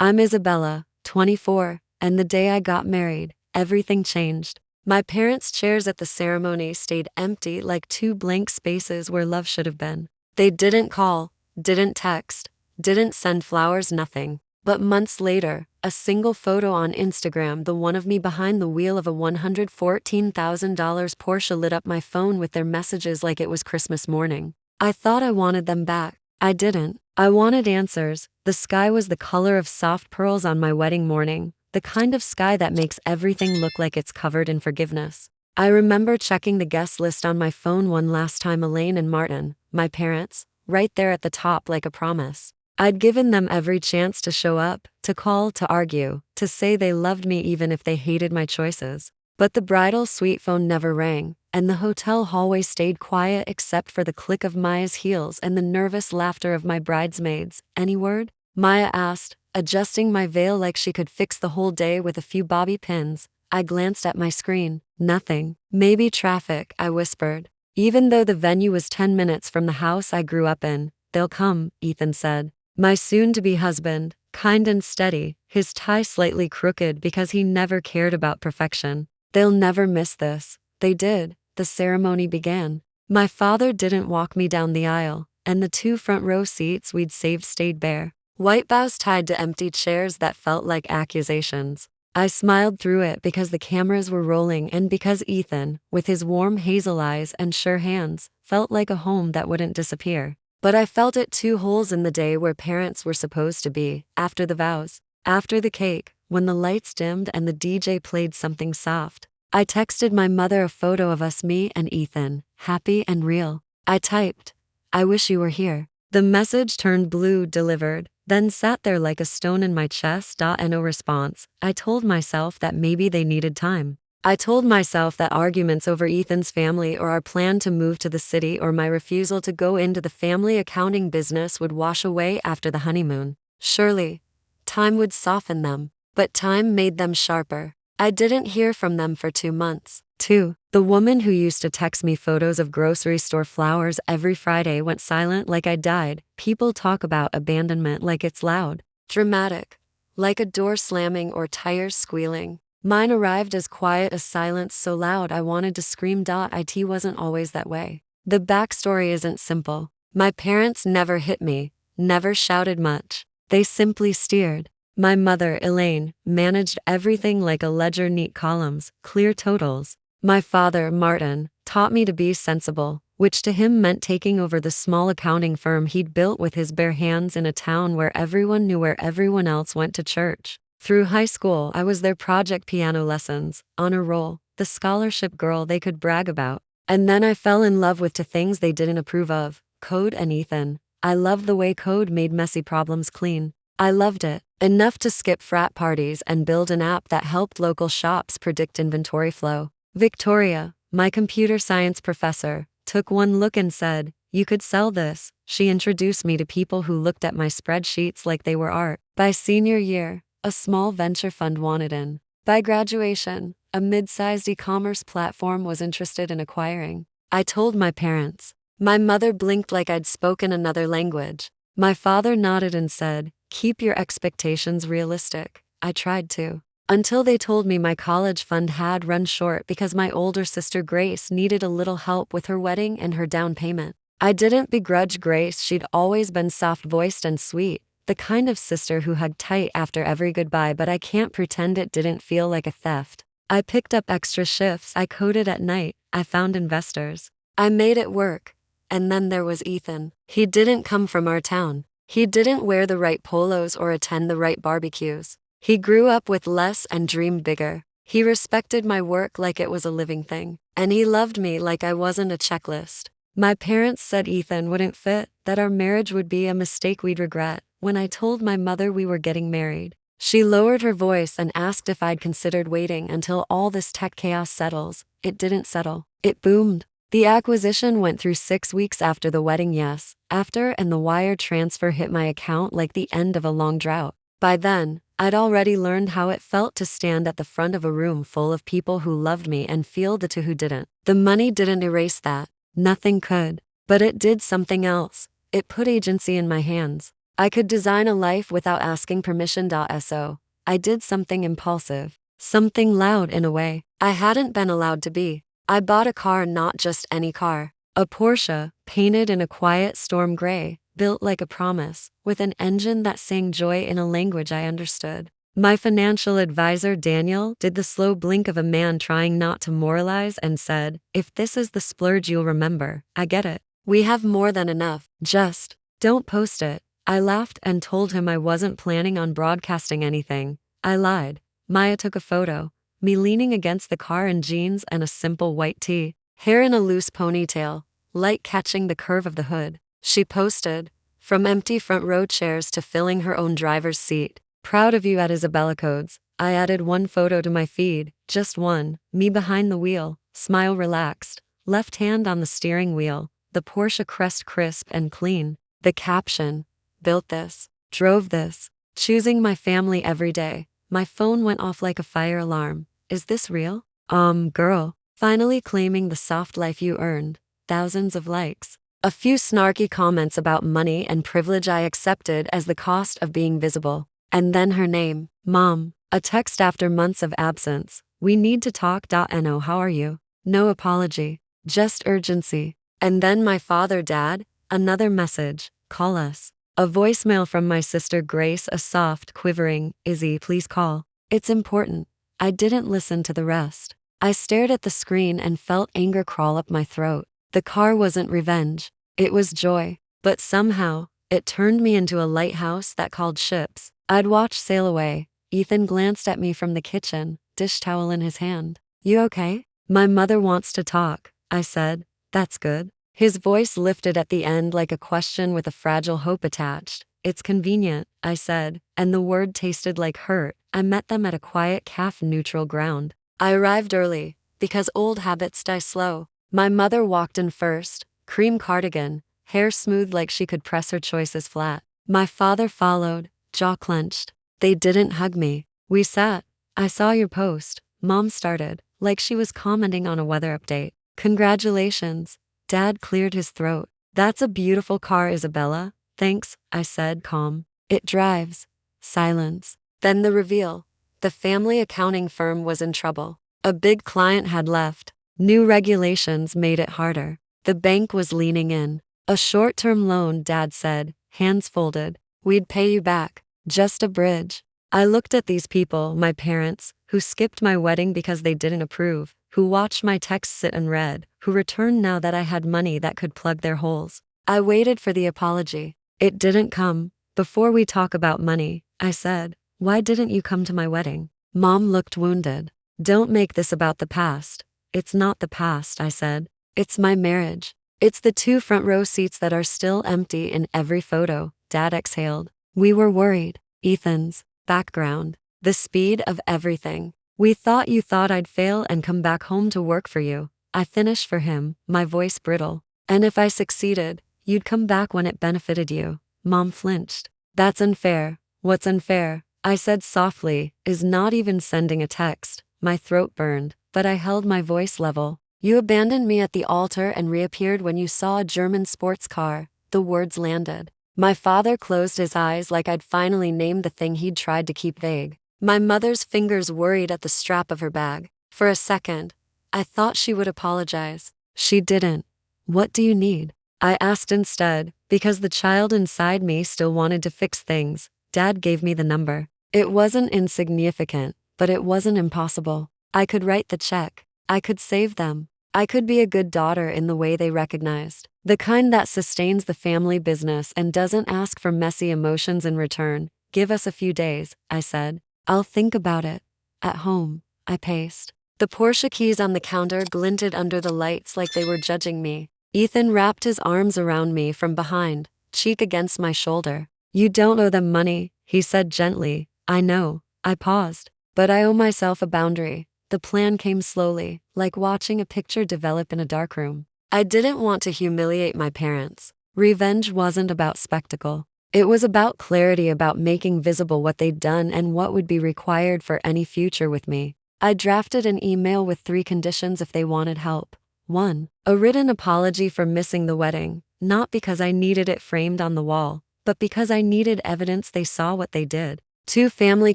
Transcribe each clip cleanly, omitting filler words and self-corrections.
I'm Isabella, 24, and the day I got married, everything changed. My parents' chairs at the ceremony stayed empty like two blank spaces where love should have been. They didn't call, didn't text, didn't send flowers, nothing. But months later, a single photo on Instagram, the one of me behind the wheel of a $114,000 Porsche, lit up my phone with their messages like it was Christmas morning. I thought I wanted them back. I didn't. I wanted answers. The sky was the color of soft pearls on my wedding morning, the kind of sky that makes everything look like it's covered in forgiveness. I remember checking the guest list on my phone one last time. Elaine and Martin, my parents, right there at the top like a promise. I'd given them every chance to show up, to call, to argue, to say they loved me even if they hated my choices. But the bridal suite phone never rang, and the hotel hallway stayed quiet except for the click of Maya's heels and the nervous laughter of my bridesmaids. Any word? Maya asked, adjusting my veil like she could fix the whole day with a few bobby pins. I glanced at my screen. Nothing. Maybe traffic, I whispered. Even though the venue was 10 minutes from the house I grew up in. They'll come, Ethan said. My soon-to-be husband, kind and steady, his tie slightly crooked because he never cared about perfection. They'll never miss this. They did. The ceremony began. My father didn't walk me down the aisle, and the two front row seats we'd saved stayed bare. White bows tied to empty chairs that felt like accusations. I smiled through it because the cameras were rolling and because Ethan, with his warm hazel eyes and sure hands, felt like a home that wouldn't disappear. But I felt it too. Holes in the day where parents were supposed to be, after the vows, after the cake, when the lights dimmed and the DJ played something soft. I texted my mother a photo of us, me and Ethan, happy and real. I typed, I wish you were here. The message turned blue, delivered, then sat there like a stone in my chest. No response. I told myself that maybe they needed time. I told myself that arguments over Ethan's family or our plan to move to the city or my refusal to go into the family accounting business would wash away after the honeymoon. Surely, time would soften them, but time made them sharper. I didn't hear from them for 2 months. The woman who used to text me photos of grocery store flowers every Friday went silent like I died. People talk about abandonment like it's loud, dramatic, like a door slamming or tires squealing. Mine arrived as quiet as silence, so loud I wanted to scream. It wasn't always that way. The backstory isn't simple. My parents never hit me, never shouted much. They simply steered. My mother, Elaine, managed everything like a ledger, neat columns, clear totals. My father, Martin, taught me to be sensible, which to him meant taking over the small accounting firm he'd built with his bare hands in a town where everyone knew where everyone else went to church. Through high school, I was their project piano lessons, honor roll, the scholarship girl they could brag about. And then I fell in love with two things they didn't approve of, code and Ethan. I loved the way code made messy problems clean. I loved it enough to skip frat parties and build an app that helped local shops predict inventory flow. Victoria, my computer science professor, took one look and said, you could sell this. She introduced me to people who looked at my spreadsheets like they were art. By senior year, a small venture fund wanted in. By graduation, a mid-sized e-commerce platform was interested in acquiring. I told my parents. My mother blinked like I'd spoken another language. My father nodded and said, keep your expectations realistic. I tried to. Until they told me my college fund had run short because my older sister Grace needed a little help with her wedding and her down payment. I didn't begrudge Grace. She'd always been soft-voiced and sweet, the kind of sister who hugged tight after every goodbye, but I can't pretend it didn't feel like a theft. I picked up extra shifts. I coded at night. I found investors. I made it work. And then there was Ethan. He didn't come from our town. He didn't wear the right polos or attend the right barbecues. He grew up with less and dreamed bigger. He respected my work like it was a living thing. And he loved me like I wasn't a checklist. My parents said Ethan wouldn't fit, that our marriage would be a mistake we'd regret. When I told my mother we were getting married, she lowered her voice and asked if I'd considered waiting until all this tech chaos settles. It didn't settle. It boomed. The acquisition went through 6 weeks after the wedding, yes, after, and the wire transfer hit my account like the end of a long drought. By then, I'd already learned how it felt to stand at the front of a room full of people who loved me and feel the two who didn't. The money didn't erase that. Nothing could. But it did something else. It put agency in my hands. I could design a life without asking permission. So I did something impulsive, something loud in a way I hadn't been allowed to be. I bought a car, not just any car. A Porsche, painted in a quiet storm gray, built like a promise, with an engine that sang joy in a language I understood. My financial advisor, Daniel, did the slow blink of a man trying not to moralize and said, "If this is the splurge you'll remember, I get it. We have more than enough. Just don't post it." I laughed and told him I wasn't planning on broadcasting anything. I lied. Maya took a photo, me leaning against the car in jeans and a simple white tee, hair in a loose ponytail, light catching the curve of the hood. She posted, "From empty front row chairs to filling her own driver's seat. Proud of you at Isabella Codes." I added one photo to my feed, just one, me behind the wheel, smile relaxed, left hand on the steering wheel, the Porsche crest crisp and clean. The caption, "Built this, drove this, choosing my family every day." My phone went off like a fire alarm. Is this real? Girl. Finally claiming the soft life you earned. Thousands of likes. A few snarky comments about money and privilege I accepted as the cost of being visible. And then her name, Mom. A text after months of absence. "We need to talk. No, how are you?" No apology, just urgency. And then my father, Dad, another message, "Call us." A voicemail from my sister Grace, a soft, quivering, "Izzy, please call. It's important." I didn't listen to the rest. I stared at the screen and felt anger crawl up my throat. The car wasn't revenge. It was joy. But somehow, it turned me into a lighthouse that called ships I'd watch sail away. Ethan glanced at me from the kitchen, dish towel in his hand. "You okay?" "My mother wants to talk," I said. "That's good." His voice lifted at the end like a question with a fragile hope attached. "It's convenient," I said, and the word tasted like hurt. I met them at a quiet calf-neutral ground. I arrived early, because old habits die slow. My mother walked in first, cream cardigan, hair smooth like she could press her choices flat. My father followed, jaw clenched. They didn't hug me. We sat. "I saw your post," Mom started, like she was commenting on a weather update. "Congratulations." Dad cleared his throat. "That's a beautiful car, Isabella." "Thanks," I said, calm. "It drives." Silence. Then the reveal. The family accounting firm was in trouble. A big client had left. New regulations made it harder. The bank was leaning in. "A short-term loan," Dad said, hands folded. "We'd pay you back. Just a bridge." I looked at these people, my parents, who skipped my wedding because they didn't approve, who watched my texts sit unread, who returned now that I had money that could plug their holes. I waited for the apology. It didn't come. "Before we talk about money," I said, "why didn't you come to my wedding?" Mom looked wounded. "Don't make this about the past." "It's not the past," I said. "It's my marriage. It's the 2 front row seats that are still empty in every photo." Dad exhaled. "We were worried." Ethan's background. The speed of everything. "We thought you thought I'd fail and come back home to work for you." I finished for him, my voice brittle. "And if I succeeded, you'd come back when it benefited you." Mom flinched. "That's unfair." "What's unfair?" I said softly, "is not even sending a text." My throat burned, but I held my voice level. "You abandoned me at the altar and reappeared when you saw a German sports car." The words landed. My father closed his eyes like I'd finally named the thing he'd tried to keep vague. My mother's fingers worried at the strap of her bag. For a second, I thought she would apologize. She didn't. "What do you need?" I asked instead, because the child inside me still wanted to fix things. Dad gave me the number. It wasn't insignificant, but it wasn't impossible. I could write the check. I could save them. I could be a good daughter in the way they recognized. The kind that sustains the family business and doesn't ask for messy emotions in return. "Give us a few days," I said. "I'll think about it." At home, I paced. The Porsche keys on the counter glinted under the lights like they were judging me. Ethan wrapped his arms around me from behind, cheek against my shoulder. "You don't owe them money," he said gently. "I know." I paused. "But I owe myself a boundary." The plan came slowly, like watching a picture develop in a darkroom. I didn't want to humiliate my parents. Revenge wasn't about spectacle. It was about clarity, about making visible what they'd done and what would be required for any future with me. I drafted an email with 3 conditions if they wanted help. 1. A written apology for missing the wedding, not because I needed it framed on the wall, but because I needed evidence they saw what they did. 2 family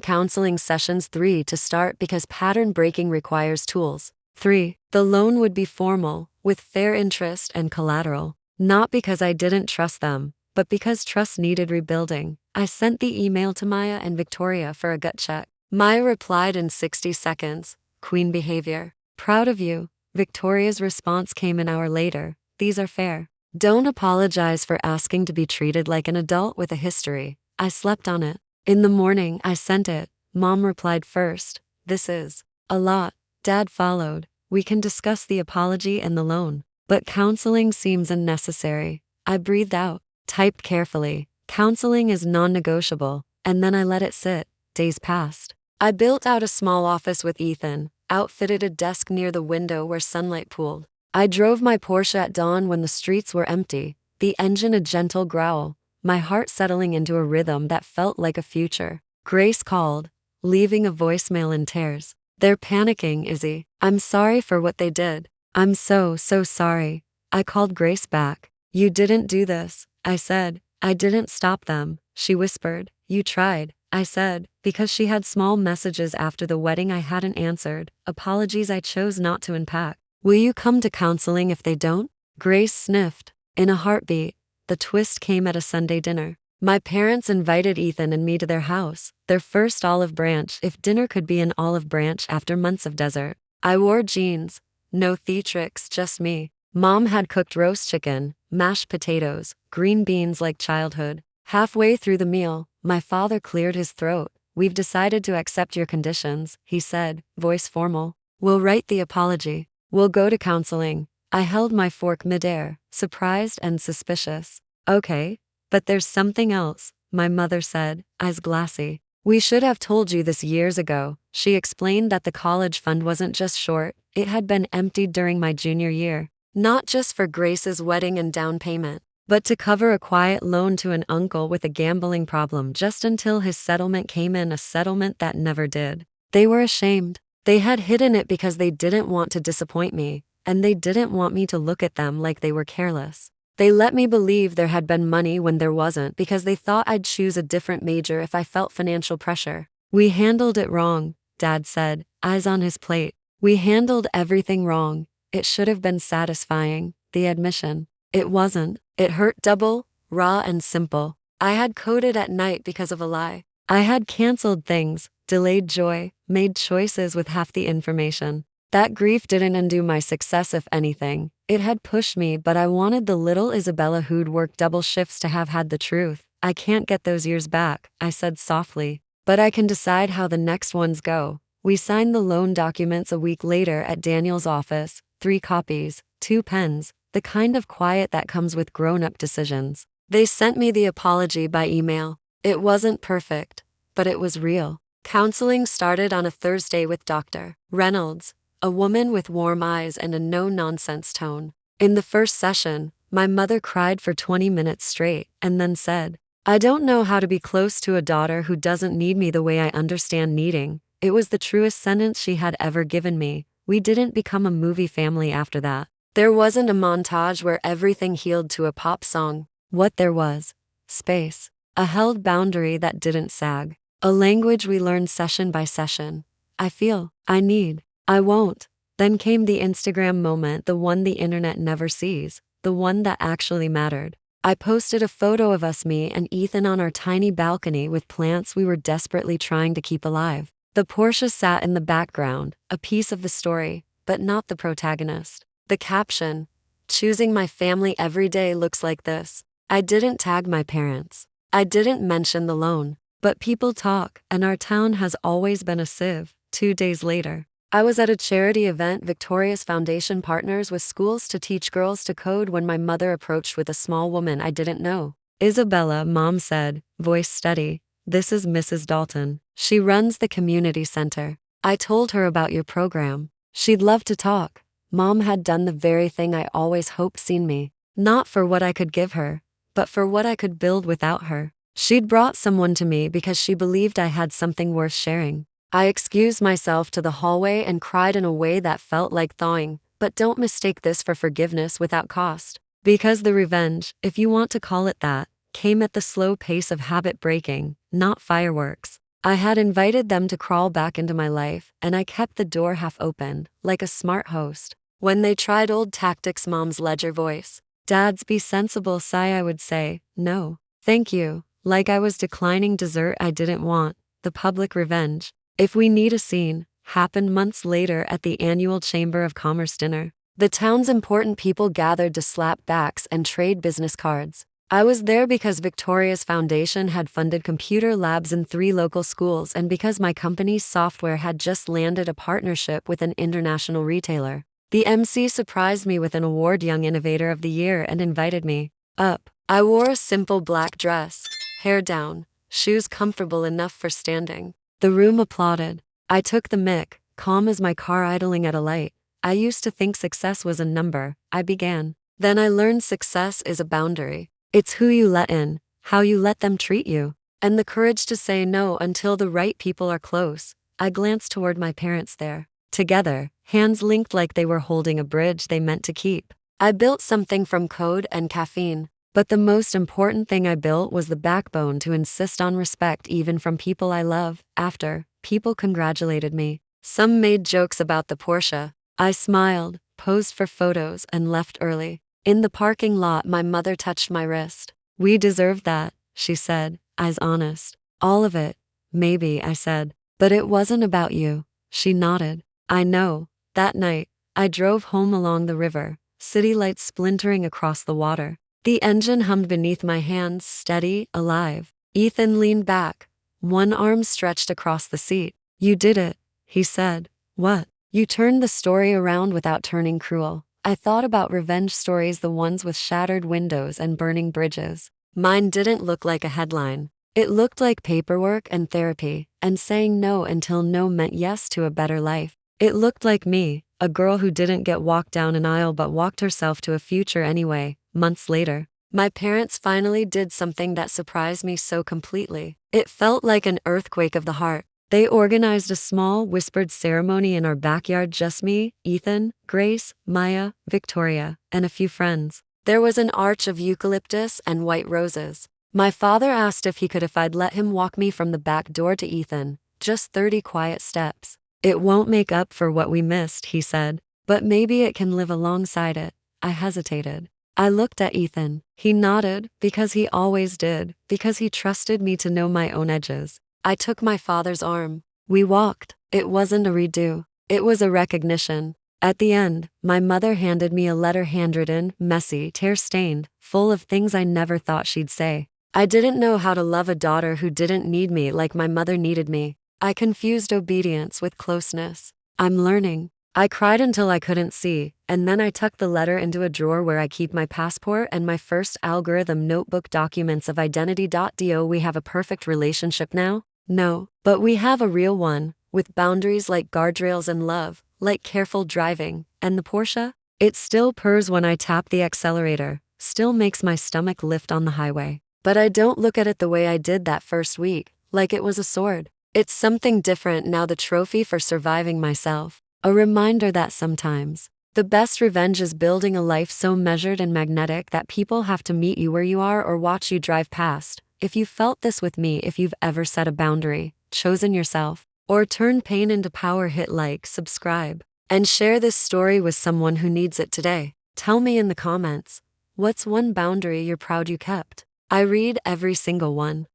counseling sessions. 3 to start because pattern breaking requires tools. 3. The loan would be formal, with fair interest and collateral. Not because I didn't trust them, but because trust needed rebuilding. I sent the email to Maya and Victoria for a gut check. Maya replied in 60 seconds, "Queen behavior. Proud of you." Victoria's response came an hour later, "These are fair. Don't apologize for asking to be treated like an adult with a history. I slept on it." In the morning, I sent it. Mom replied first, "This is a lot." Dad followed, "We can discuss the apology and the loan, but counseling seems unnecessary." I breathed out, typed carefully, "Counseling is non-negotiable," and then I let it sit. Days passed. I built out a small office with Ethan, outfitted a desk near the window where sunlight pooled. I drove my Porsche at dawn when the streets were empty, the engine a gentle growl, my heart settling into a rhythm that felt like a future. Grace called, leaving a voicemail in tears. "They're panicking, Izzy. I'm sorry for what they did. I'm so sorry." I called Grace back. "You didn't do this," I said. "I didn't stop them," she whispered. "You tried," I said, because she had small messages after the wedding I hadn't answered, apologies I chose not to unpack. "Will you come to counseling if they don't?" Grace sniffed. In a heartbeat. The twist came at a Sunday dinner. My parents invited Ethan and me to their house, their first olive branch, if dinner could be an olive branch after months of desert. I wore jeans. No theatrics, just me. Mom had cooked roast chicken, mashed potatoes, green beans like childhood. Halfway through the meal, my father cleared his throat. "We've decided to accept your conditions," he said, voice formal. "We'll write the apology. We'll go to counseling." I held my fork midair, surprised and suspicious. "Okay, but there's something else," my mother said, eyes glassy. "We should have told you this years ago." She explained that the college fund wasn't just short, it had been emptied during my junior year. Not just for Grace's wedding and down payment, but to cover a quiet loan to an uncle with a gambling problem just until his settlement came in, a settlement that never did. They were ashamed. They had hidden it because they didn't want to disappoint me, and they didn't want me to look at them like they were careless. They let me believe there had been money when there wasn't because they thought I'd choose a different major if I felt financial pressure. "We handled it wrong," Dad said, eyes on his plate. "We handled everything wrong. It should have been satisfying, the admission. It wasn't. It hurt double, raw and simple. I had coded at night because of a lie. I had canceled things, delayed joy, made choices with half the information. That grief didn't undo my success, if anything. It had pushed me, but I wanted the little Isabella who'd worked double shifts to have had the truth. "I can't get those years back," I said softly, "but I can decide how the next ones go." We signed the loan documents a week later at Daniel's office, 3 copies, 2 pens, the kind of quiet that comes with grown-up decisions. They sent me the apology by email. It wasn't perfect, but it was real. Counseling started on a Thursday with Dr. Reynolds, a woman with warm eyes and a no-nonsense tone. In the first session, my mother cried for 20 minutes straight and then said, "I don't know how to be close to a daughter who doesn't need me the way I understand needing." It was the truest sentence she had ever given me. We didn't become a movie family after that. There wasn't a montage where everything healed to a pop song. What there was: space. A held boundary that didn't sag. A language we learned session by session. I feel, I need, I won't. Then came the Instagram moment, the one the internet never sees, the one that actually mattered. I posted a photo of us, me and Ethan, on our tiny balcony with plants we were desperately trying to keep alive. The Porsche sat in the background, a piece of the story, but not the protagonist. The caption: "Choosing my family every day looks like this." I didn't tag my parents. I didn't mention the loan. But people talk, and our town has always been a sieve. 2 days later, I was at a charity event Victoria's Foundation partners with schools to teach girls to code when my mother approached with a small woman I didn't know. "Isabella," Mom said, voice steady, "this is Mrs. Dalton. She runs the community center. I told her about your program. She'd love to talk." Mom had done the very thing I always hoped seen me. Not for what I could give her, but for what I could build without her. She'd brought someone to me because she believed I had something worth sharing. I excused myself to the hallway and cried in a way that felt like thawing, but don't mistake this for forgiveness without cost. Because the revenge, if you want to call it that, came at the slow pace of habit breaking, not fireworks. I had invited them to crawl back into my life, and I kept the door half open, like a smart host. When they tried old tactics, Mom's ledger voice. Dad's be sensible sigh, I would say, no, thank you, like I was declining dessert I didn't want. The public revenge, if we need a scene, happened months later at the annual Chamber of Commerce dinner. The town's important people gathered to slap backs and trade business cards. I was there because Victoria's Foundation had funded computer labs in 3 local schools and because my company's software had just landed a partnership with an international retailer. The MC surprised me with an award, Young Innovator of the Year, and invited me up. I wore a simple black dress, hair down, shoes comfortable enough for standing. The room applauded. I took the mic, calm as my car idling at a light. I used to think success was a number, I began. Then I learned success is a boundary. It's who you let in, how you let them treat you, and the courage to say no until the right people are close. I glanced toward my parents there. Together, hands linked like they were holding a bridge they meant to keep. I built something from code and caffeine, but the most important thing I built was the backbone to insist on respect even from people I love. After, people congratulated me. Some made jokes about the Porsche. I smiled, posed for photos, and left early. In the parking lot, my mother touched my wrist. We deserved that, she said, eyes honest. All of it, maybe, I said. But it wasn't about you. She nodded. I know. That night, I drove home along the river, city lights splintering across the water. The engine hummed beneath my hands, steady, alive. Ethan leaned back, one arm stretched across the seat. You did it, he said. What? You turned the story around without turning cruel. I thought about revenge stories, the ones with shattered windows and burning bridges. Mine didn't look like a headline. It looked like paperwork and therapy, and saying no until no meant yes to a better life. It looked like me, a girl who didn't get walked down an aisle but walked herself to a future anyway. Months later, my parents finally did something that surprised me so completely. It felt like an earthquake of the heart. They organized a small, whispered ceremony in our backyard, just me, Ethan, Grace, Maya, Victoria, and a few friends. There was an arch of eucalyptus and white roses. My father asked if I'd let him walk me from the back door to Ethan, just 30 quiet steps. It won't make up for what we missed, he said, but maybe it can live alongside it. I hesitated. I looked at Ethan. He nodded, because he always did, because he trusted me to know my own edges. I took my father's arm. We walked. It wasn't a redo. It was a recognition. At the end, my mother handed me a letter, handwritten, messy, tear-stained, full of things I never thought she'd say. I didn't know how to love a daughter who didn't need me like my mother needed me. I confused obedience with closeness. I'm learning. I cried until I couldn't see, and then I tucked the letter into a drawer where I keep my passport and my first algorithm notebook documents of identity. Do we have a perfect relationship now? No, but we have a real one, with boundaries like guardrails and love, like careful driving. And the Porsche? It still purrs when I tap the accelerator, still makes my stomach lift on the highway. But I don't look at it the way I did that first week, like it was a sword. It's something different now, the trophy for surviving myself. A reminder that sometimes, the best revenge is building a life so measured and magnetic that people have to meet you where you are or watch you drive past. If you felt this with me, if you've ever set a boundary, chosen yourself, or turned pain into power, hit like, subscribe, and share this story with someone who needs it today. Tell me in the comments, what's one boundary you're proud you kept? I read every single one.